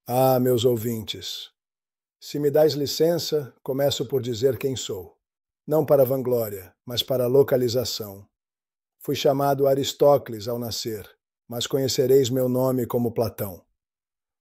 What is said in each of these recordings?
Ah, meus ouvintes, se me dais licença, começo por dizer quem sou. Não para vanglória, mas para localização. Fui chamado Aristócles ao nascer, mas conhecereis meu nome como Platão.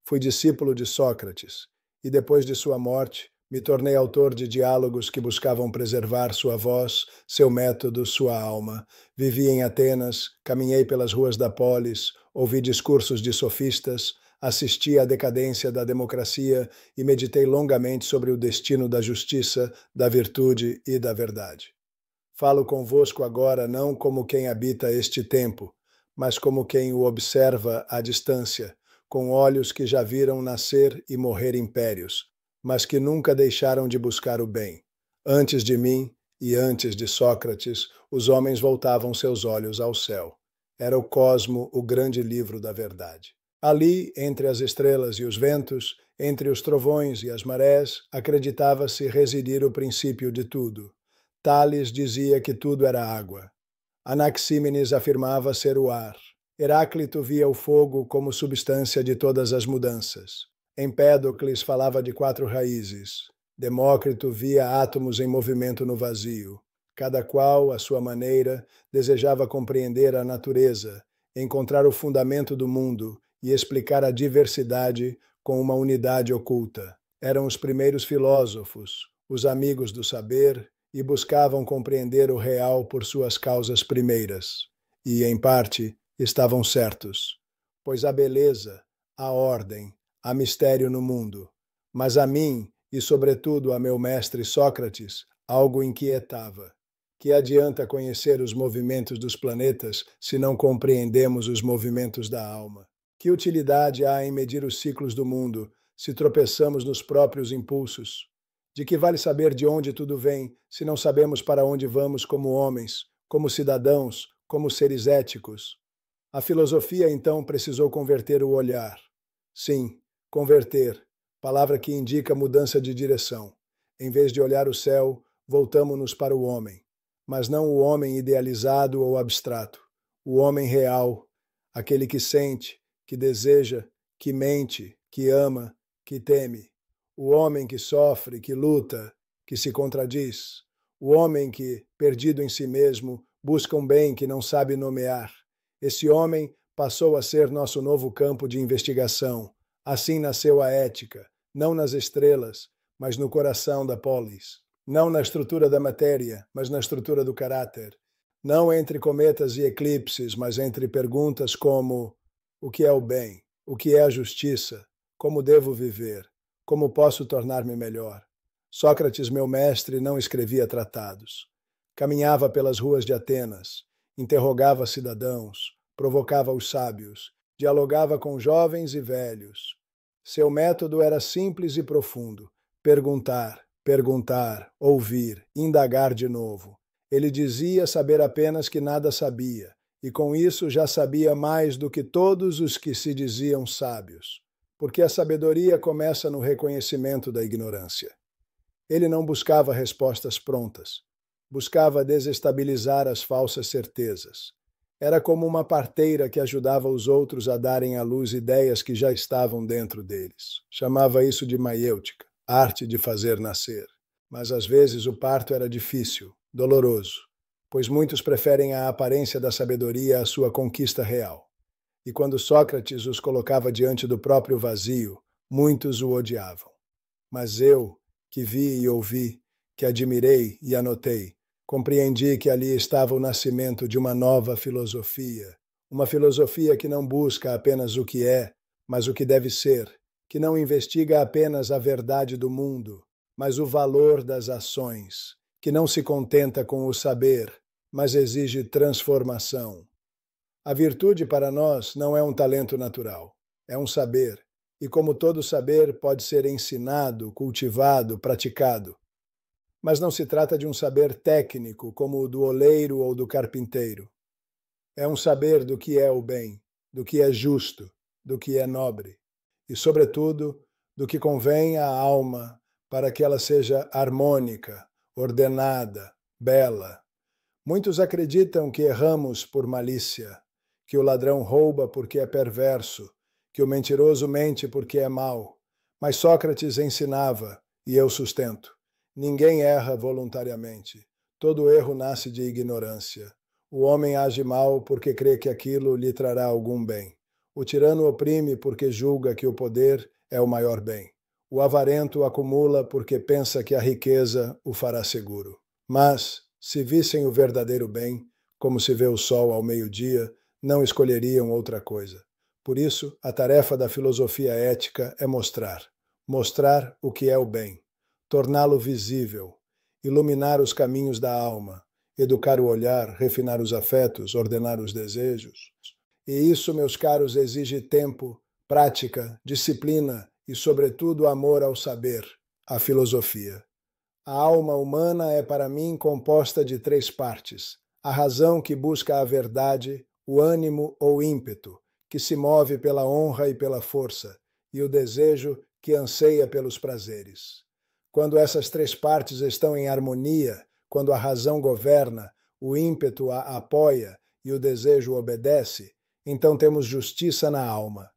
Fui discípulo de Sócrates, e depois de sua morte, me tornei autor de diálogos que buscavam preservar sua voz, seu método, sua alma. Vivi em Atenas, caminhei pelas ruas da polis, ouvi discursos de sofistas, assisti à decadência da democracia e meditei longamente sobre o destino da justiça, da virtude e da verdade. Falo convosco agora não como quem habita este tempo, mas como quem o observa à distância, com olhos que já viram nascer e morrer impérios, mas que nunca deixaram de buscar o bem. Antes de mim e antes de Sócrates, os homens voltavam seus olhos ao céu. Era o cosmo, o grande livro da verdade. Ali, entre as estrelas e os ventos, entre os trovões e as marés, acreditava-se residir o princípio de tudo. Tales dizia que tudo era água. Anaxímenes afirmava ser o ar. Heráclito via o fogo como substância de todas as mudanças. Empédocles falava de 4 raízes. Demócrito via átomos em movimento no vazio. Cada qual, à sua maneira, desejava compreender a natureza, encontrar o fundamento do mundo e explicar a diversidade com uma unidade oculta. Eram os primeiros filósofos, os amigos do saber, e buscavam compreender o real por suas causas primeiras. E, em parte, estavam certos, pois há beleza, há ordem, há mistério no mundo. Mas a mim, e sobretudo a meu mestre Sócrates, algo inquietava. Que adianta conhecer os movimentos dos planetas se não compreendemos os movimentos da alma? Que utilidade há em medir os ciclos do mundo se tropeçamos nos próprios impulsos? De que vale saber de onde tudo vem, se não sabemos para onde vamos como homens, como cidadãos, como seres éticos? A filosofia, então, precisou converter o olhar. Sim, converter, palavra que indica mudança de direção. Em vez de olhar o céu, voltamo-nos para o homem. Mas não o homem idealizado ou abstrato. O homem real, aquele que sente, que deseja, que mente, que ama, que teme. O homem que sofre, que luta, que se contradiz. O homem que, perdido em si mesmo, busca um bem que não sabe nomear. Esse homem passou a ser nosso novo campo de investigação. Assim nasceu a ética, não nas estrelas, mas no coração da polis. Não na estrutura da matéria, mas na estrutura do caráter. Não entre cometas e eclipses, mas entre perguntas como: o que é o bem? O que é a justiça? Como devo viver? Como posso tornar-me melhor? Sócrates, meu mestre, não escrevia tratados. Caminhava pelas ruas de Atenas, interrogava cidadãos, provocava os sábios, dialogava com jovens e velhos. Seu método era simples e profundo: perguntar, perguntar, ouvir, indagar de novo. Ele dizia saber apenas que nada sabia, e com isso já sabia mais do que todos os que se diziam sábios. Porque a sabedoria começa no reconhecimento da ignorância. Ele não buscava respostas prontas, buscava desestabilizar as falsas certezas. Era como uma parteira que ajudava os outros a darem à luz ideias que já estavam dentro deles. Chamava isso de maiêutica, arte de fazer nascer. Mas às vezes o parto era difícil, doloroso, pois muitos preferem a aparência da sabedoria à sua conquista real. E quando Sócrates os colocava diante do próprio vazio, muitos o odiavam. Mas eu, que vi e ouvi, que admirei e anotei, compreendi que ali estava o nascimento de uma nova filosofia. Uma filosofia que não busca apenas o que é, mas o que deve ser, que não investiga apenas a verdade do mundo, mas o valor das ações, que não se contenta com o saber, mas exige transformação. A virtude para nós não é um talento natural, é um saber. E como todo saber pode ser ensinado, cultivado, praticado. Mas não se trata de um saber técnico, como o do oleiro ou do carpinteiro. É um saber do que é o bem, do que é justo, do que é nobre. E, sobretudo, do que convém à alma para que ela seja harmônica, ordenada, bela. Muitos acreditam que erramos por malícia, que o ladrão rouba porque é perverso, que o mentiroso mente porque é mau, Mas Sócrates ensinava, e eu sustento: ninguém erra voluntariamente. Todo erro nasce de ignorância. O homem age mal porque crê que aquilo lhe trará algum bem. O tirano oprime porque julga que o poder é o maior bem. O avarento acumula porque pensa que a riqueza o fará seguro. Mas, se vissem o verdadeiro bem, como se vê o sol ao meio-dia, não escolheriam outra coisa. Por isso, a tarefa da filosofia ética é mostrar o que é o bem, torná-lo visível, iluminar os caminhos da alma, educar o olhar, refinar os afetos, ordenar os desejos. E isso, meus caros, exige tempo, prática, disciplina e, sobretudo, amor ao saber, à filosofia. A alma humana é, para mim, composta de 3 partes: a razão que busca a verdade, o ânimo ou ímpeto, que se move pela honra e pela força, e o desejo que anseia pelos prazeres. Quando essas 3 partes estão em harmonia, quando a razão governa, o ímpeto a apoia e o desejo obedece, então temos justiça na alma.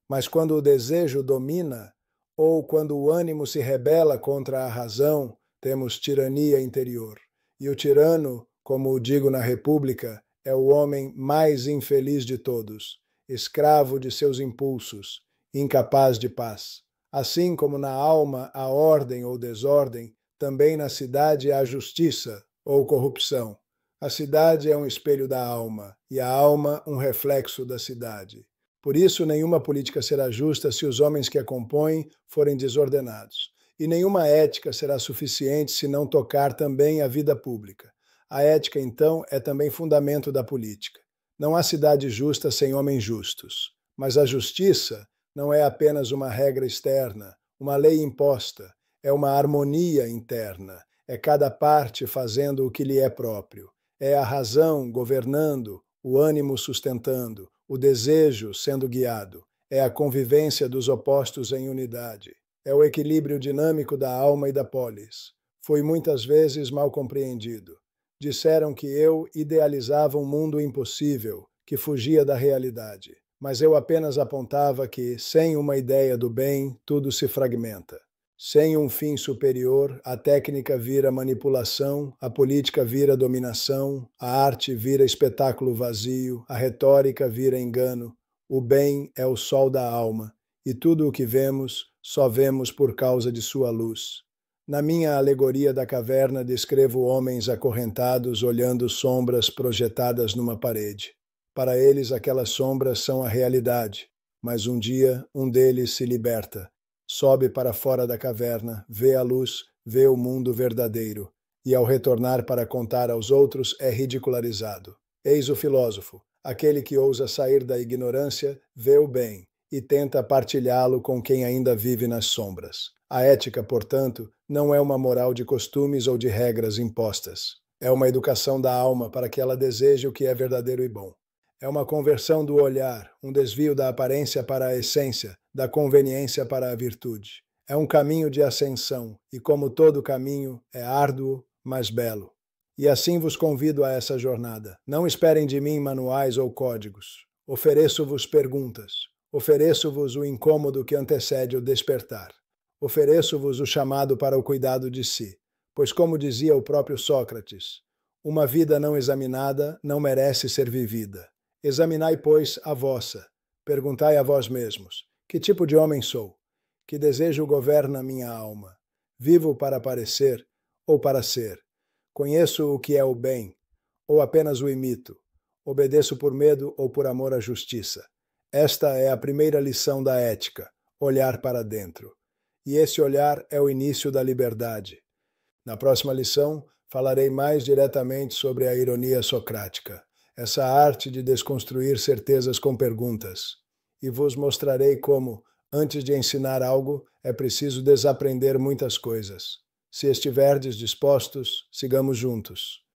Mas quando o desejo domina, ou quando o ânimo se rebela contra a razão, temos tirania interior. E o tirano, como o digo na República, é o homem mais infeliz de todos, escravo de seus impulsos, incapaz de paz. Assim como na alma há ordem ou desordem, também na cidade há justiça ou corrupção. A cidade é um espelho da alma, e a alma um reflexo da cidade. Por isso, nenhuma política será justa se os homens que a compõem forem desordenados. E nenhuma ética será suficiente se não tocar também a vida pública. A ética, então, é também fundamento da política. Não há cidade justa sem homens justos. Mas a justiça não é apenas uma regra externa, uma lei imposta. É uma harmonia interna. É cada parte fazendo o que lhe é próprio. É a razão governando, o ânimo sustentando, o desejo sendo guiado. É a convivência dos opostos em unidade. É o equilíbrio dinâmico da alma e da polis. Fui muitas vezes mal compreendido. Disseram que eu idealizava um mundo impossível, que fugia da realidade. Mas eu apenas apontava que, sem uma ideia do bem, tudo se fragmenta. Sem um fim superior, a técnica vira manipulação, a política vira dominação, a arte vira espetáculo vazio, a retórica vira engano. O bem é o sol da alma, e tudo o que vemos, só vemos por causa de sua luz. Na minha alegoria da caverna, descrevo homens acorrentados olhando sombras projetadas numa parede. Para eles, aquelas sombras são a realidade, mas um dia um deles se liberta. Sobe para fora da caverna, vê a luz, vê o mundo verdadeiro, e ao retornar para contar aos outros é ridicularizado. Eis o filósofo, aquele que ousa sair da ignorância, vê o bem e tenta partilhá-lo com quem ainda vive nas sombras. A ética, portanto, não é uma moral de costumes ou de regras impostas. É uma educação da alma para que ela deseje o que é verdadeiro e bom. É uma conversão do olhar, um desvio da aparência para a essência, da conveniência para a virtude. É um caminho de ascensão, e como todo caminho, é árduo, mas belo. E assim vos convido a essa jornada. Não esperem de mim manuais ou códigos. Ofereço-vos perguntas. Ofereço-vos o incômodo que antecede o despertar. Ofereço-vos o chamado para o cuidado de si. Pois, como dizia o próprio Sócrates, uma vida não examinada não merece ser vivida. Examinai, pois, a vossa. Perguntai a vós mesmos: que tipo de homem sou? Que desejo governa minha alma? Vivo para parecer ou para ser? Conheço o que é o bem, ou apenas o imito? Obedeço por medo ou por amor à justiça? Esta é a primeira lição da ética, olhar para dentro. E esse olhar é o início da liberdade. Na próxima lição, falarei mais diretamente sobre a ironia socrática, essa arte de desconstruir certezas com perguntas. E vos mostrarei como, antes de ensinar algo, é preciso desaprender muitas coisas. Se estiverdes dispostos, sigamos juntos.